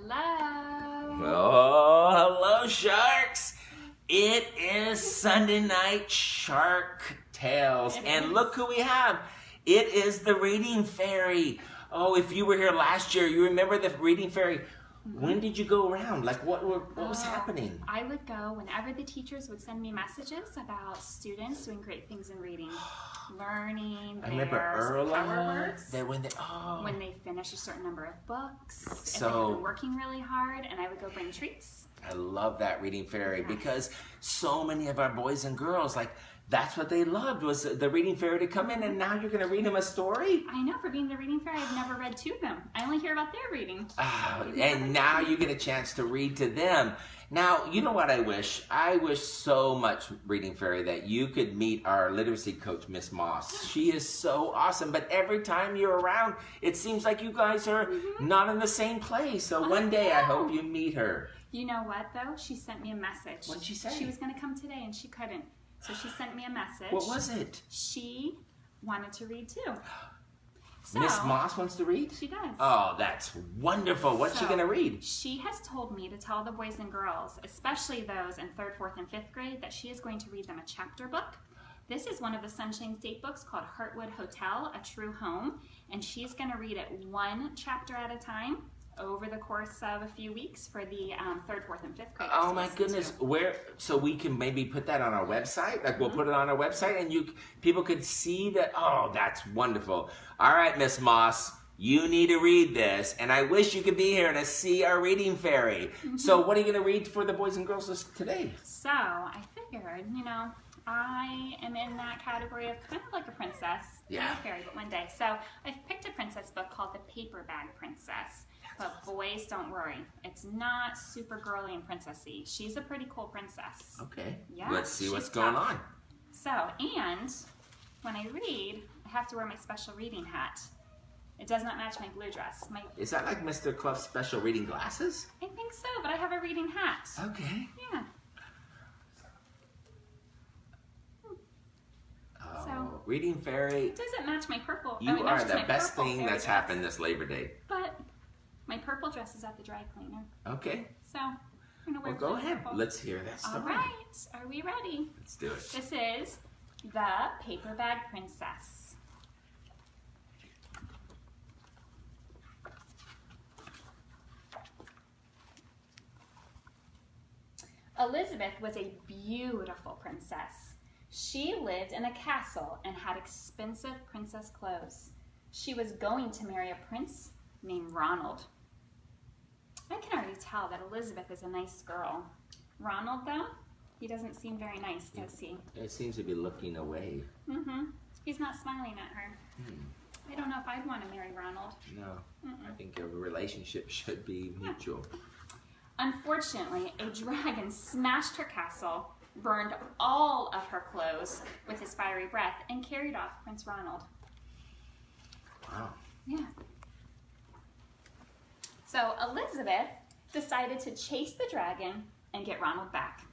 Hello. Oh, hello, sharks. It is Sunday night Shark Tales. And look who we have. It is the Reading Fairy. Oh, if you were here last year, you remember the Reading Fairy. When did you go around? Like, what was happening? I would go whenever the teachers would send me messages about students doing great things in reading, learning. I remember early power words. When they finish a certain number of books. So, if they were working really hard, and I would go bring treats. I love that Reading Fairy because so many of our boys and girls, like, that's what they loved, was the Reading Fairy to come in, and now you're going to read them a story? I know, for being the Reading Fairy, I've never read to them. I only hear about their reading. And now you get a chance to read to them. Now, you know what I wish? I wish so much, Reading Fairy, that you could meet our literacy coach, Miss Moss. She is so awesome, but every time you're around, it seems like you guys are not in the same place. So one day, I hope you meet her. You know what, though? She sent me a message. What did she say? She was going to come today, and she couldn't. So she sent me a message. What was it? She wanted to read too. So, Miss Moss wants to read? She does. Oh, that's wonderful. What's she going to read? She has told me to tell the boys and girls, especially those in 3rd, 4th, and 5th grade, that she is going to read them a chapter book. This is one of the Sunshine State books called Heartwood Hotel, A True Home. And she's going to read it one chapter at a time over the course of a few weeks for the 3rd, 4th, and 5th grade. Oh my goodness! So we can maybe put that on our website. Like we'll put it on our website, and people could see that. Oh, that's wonderful! All right, Miss Moss, you need to read this, and I wish you could be here to see our Reading Fairy. So, what are you going to read for the boys and girls today? So I figured, I am in that category of kind of like a princess, not a fairy, but one day. So I've picked a princess book called The Paper Bag Princess. But boys, don't worry. It's not super girly and princessy. She's a pretty cool princess. Okay. Yeah. Let's see what's going on. So, and when I read, I have to wear my special reading hat. It does not match my blue dress. Is that like Mr. Clough's special reading glasses? I think so, but I have a reading hat. Okay. Yeah. Oh, So, Reading Fairy. It doesn't match my purple. You are the best thing that's happened this Labor Day. But my purple dress is at the dry cleaner. Okay. So, I'm going to wear go ahead. purple. Let's hear that story. All right. Are we ready? Let's do it. This is The Paper Bag Princess. Elizabeth was a beautiful princess. She lived in a castle and had expensive princess clothes. She was going to marry a prince named Ronald. I can already tell that Elizabeth is a nice girl. Ronald, though, he doesn't seem very nice, does he? It seems to be looking away. He's not smiling at her. I don't know if I'd want to marry Ronald. No, I think a relationship should be mutual. Unfortunately, a dragon smashed her castle, burned all of her clothes with his fiery breath, and carried off Prince Ronald. Wow. Yeah. So Elizabeth decided to chase the dragon and get Ronald back.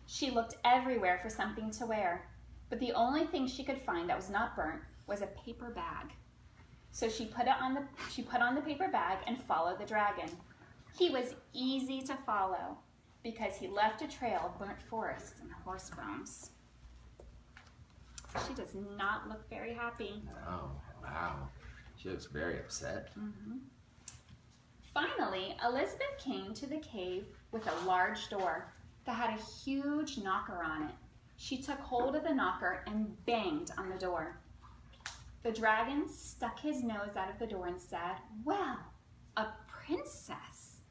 She looked everywhere for something to wear, but the only thing she could find that was not burnt was a paper bag. So she put on the paper bag and followed the dragon. He was easy to follow because he left a trail of burnt forest and horse bones. She does not look very happy. Oh, wow. She looks very upset. Finally, Elizabeth came to the cave with a large door that had a huge knocker on it. She took hold of the knocker and banged on the door. The dragon stuck his nose out of the door and said, "Well, a princess.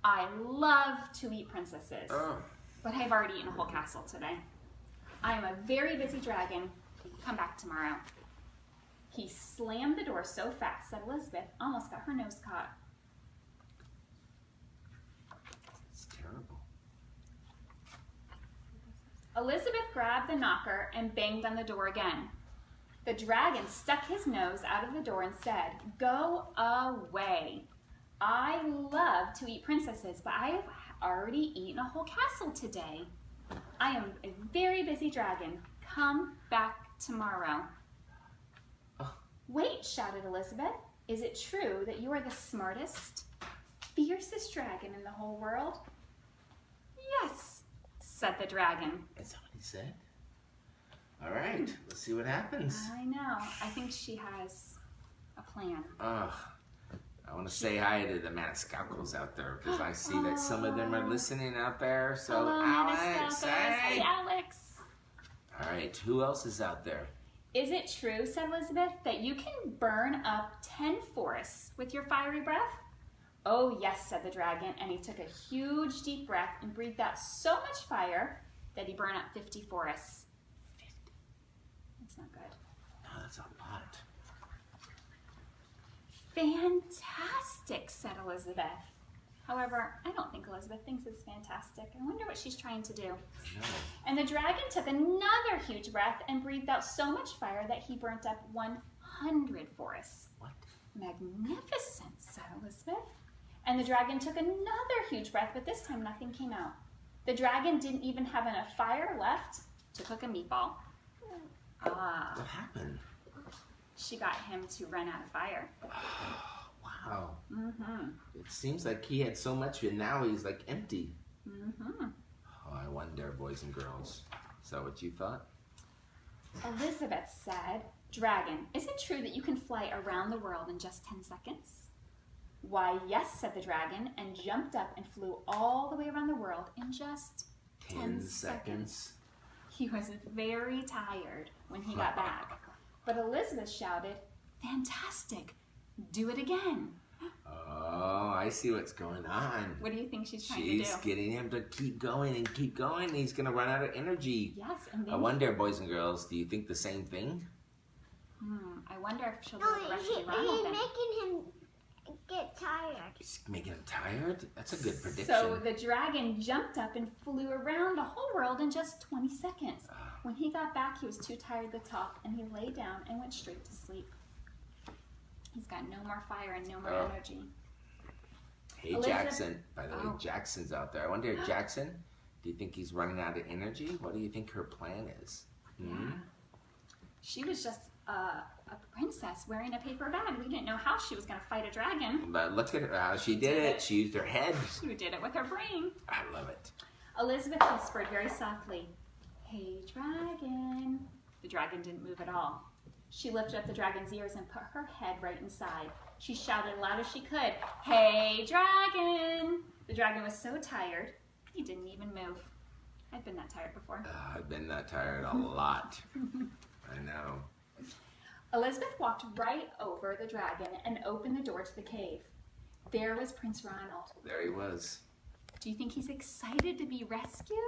I love to eat princesses, but I've already eaten a whole castle today. I am a very busy dragon. Come back tomorrow." He slammed the door so fast that Elizabeth almost got her nose caught. It's terrible. Elizabeth grabbed the knocker and banged on the door again. The dragon stuck his nose out of the door and said, "Go away. I love to eat princesses, but I have already eaten a whole castle today. I am a very busy dragon. Come back tomorrow." "Wait," shouted Elizabeth. "Is it true that you are the smartest, fiercest dragon in the whole world? Yes, said the dragon. Is that what he said? All right, let's see what happens. I know. I think she has a plan. Ugh. I want to say hi to the Maniscalcos out there because I see that some of them are listening out there. So, Hello, Alex, Maniscalcos. hey. Hey, Alex. All right, who else is out there? Is it true, said Elizabeth, that you can burn up 10 forests with your fiery breath? Oh, yes, said the dragon, and he took a huge deep breath and breathed out so much fire that he burned up 50 forests. 50. That's not good. No, that's a lot. Fantastic, said Elizabeth. However, I don't think Elizabeth thinks it's fantastic. I wonder what she's trying to do. No. And the dragon took another huge breath and breathed out so much fire that he burnt up 100 forests. What? Magnificent, said Elizabeth. And the dragon took another huge breath, but this time nothing came out. The dragon didn't even have enough fire left to cook a meatball. Ah, What happened? she got him to run out of fire. Wow. Mm-hmm. It seems like he had so much and now he's like empty. Mm-hmm. Oh, I wonder, boys and girls. Is that what you thought? Elizabeth said, Dragon, is it true that you can fly around the world in just 10 seconds? Why, yes, said the dragon, and jumped up and flew all the way around the world in just 10 seconds. He was very tired when he got back. But Elizabeth shouted, Fantastic! Do it again. Oh, I see what's going on. What do you think she's trying She's to do? getting him to keep going and keep going. He's going to run out of energy. Yes, and then I wonder, boys and girls, do you think the same thing? I wonder if she'll do No, the rest of he's the Ronald then. making him get tired. He's making him tired? That's a good prediction. So the dragon jumped up and flew around the whole world in just 20 seconds. When he got back, he was too tired to talk, and he lay down and went straight to sleep. He's got no more fire and no more Oh. energy. Hey, Elizabeth- Jackson. By the way, Oh. Jackson's out there. I wonder, Jackson, do you think he's running out of energy? What do you think her plan is? Hmm? She was just a princess wearing a paper bag. We didn't know how she was going to fight a dragon. But look at her, how she did it. She used her head. She did it with her brain. I love it. Elizabeth whispered very softly, Hey, dragon. The dragon didn't move at all. She lifted up the dragon's ears and put her head right inside. She shouted loud as she could, Hey, dragon! The dragon was so tired, he didn't even move. I've been that tired before. I've been that tired a lot. I know. Elizabeth walked right over the dragon and opened the door to the cave. There was Prince Ronald. There he was. Do you think he's excited to be rescued?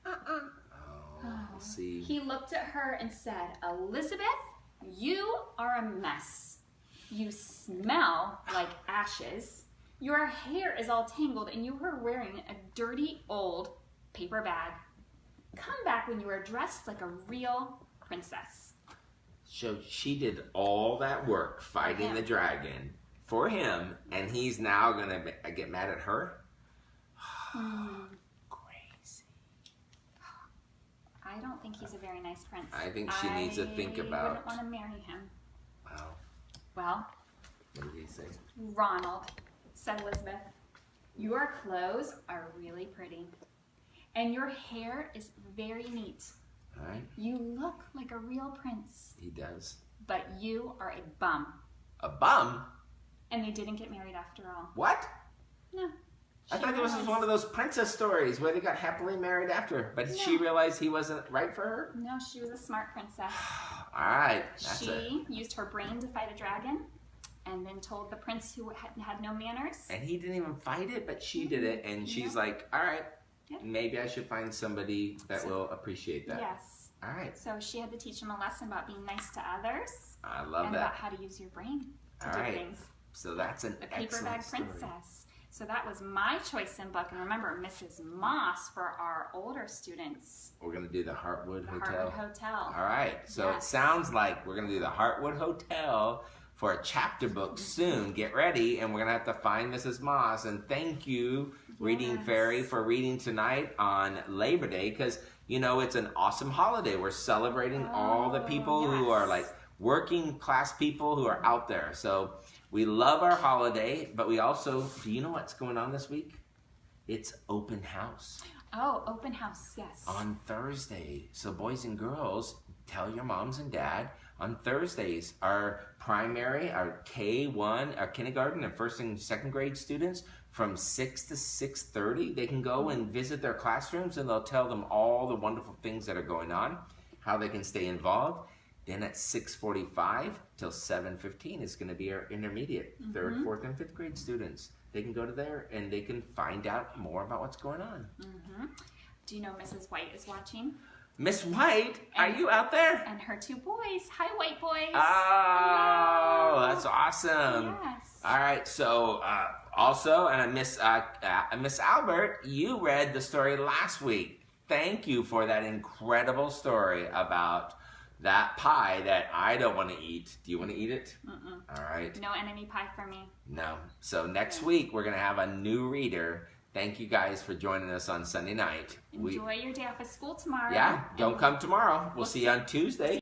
Oh, we'll see. He looked at her and said, Elizabeth, you are a mess. You smell like ashes. Your hair is all tangled and you are wearing a dirty old paper bag. Come back when you are dressed like a real princess. So she did all that work fighting the dragon for him, and he's now going to get mad at her? Crazy. I don't think he's a very nice prince. I think she needs to think I about- wouldn't want to marry him. Wow. Well, What did he say? Ronald, said Elizabeth, your clothes are really pretty. And your hair is very neat. All right. You look like a real prince. He does. But you are a bum. A bum? And they didn't get married after all. What? No. I thought it was one of those princess stories where they got happily married after. But did she No. realize he wasn't right for her? No, she was a smart princess. All right. That's She used her brain to fight a dragon and then told the prince who had no manners. And he didn't even fight it, but she did it. And she's like, all right, Yeah. maybe I should find somebody that will appreciate that. Yes. All right. So she had to teach him a lesson about being nice to others I love and that. about how to use your brain to All do right. things. So that's an A paper excellent bag story. princess. So that was my choice in book. And remember, Mrs. Moss for our older students. We're going to do the Heartwood The Hotel. Heartwood Hotel. All right. So it Yes. sounds like we're going to do the Heartwood Hotel for a chapter book soon. Get ready. And we're going to have to find Mrs. Moss. And thank you, Reading Yes. Fairy, for reading tonight on Labor Day. Because, you know, it's an awesome holiday. We're celebrating all the people who yes. are like working class people who are out there. So we love our holiday, but we also, do you know what's going on this week? It's open house. Oh, open house, yes. On Thursday. So boys and girls, tell your moms and dad, on Thursdays, our primary, our K1, our kindergarten and first and second grade students, from 6 to 6:30, they can go and visit their classrooms and they'll tell them all the wonderful things that are going on, how they can stay involved. Then at 6:45 till 7:15 is going to be our intermediate, third, fourth, and fifth grade students. They can go to there and they can find out more about what's going on. Do you know Mrs. White is watching? Miss White, are you out there? And her two boys. Hi, White boys. Oh, Hello. that's awesome. Yes. All right, so also, and Miss Albert, you read the story last week. Thank you for that incredible story about that pie that I don't want to eat. Do you want to eat it? All right. No enemy pie for me. No. So next week, we're going to have a new reader. Thank you guys for joining us on Sunday night. Enjoy your day off of school tomorrow. Yeah, don't come tomorrow. We'll see you on Tuesday.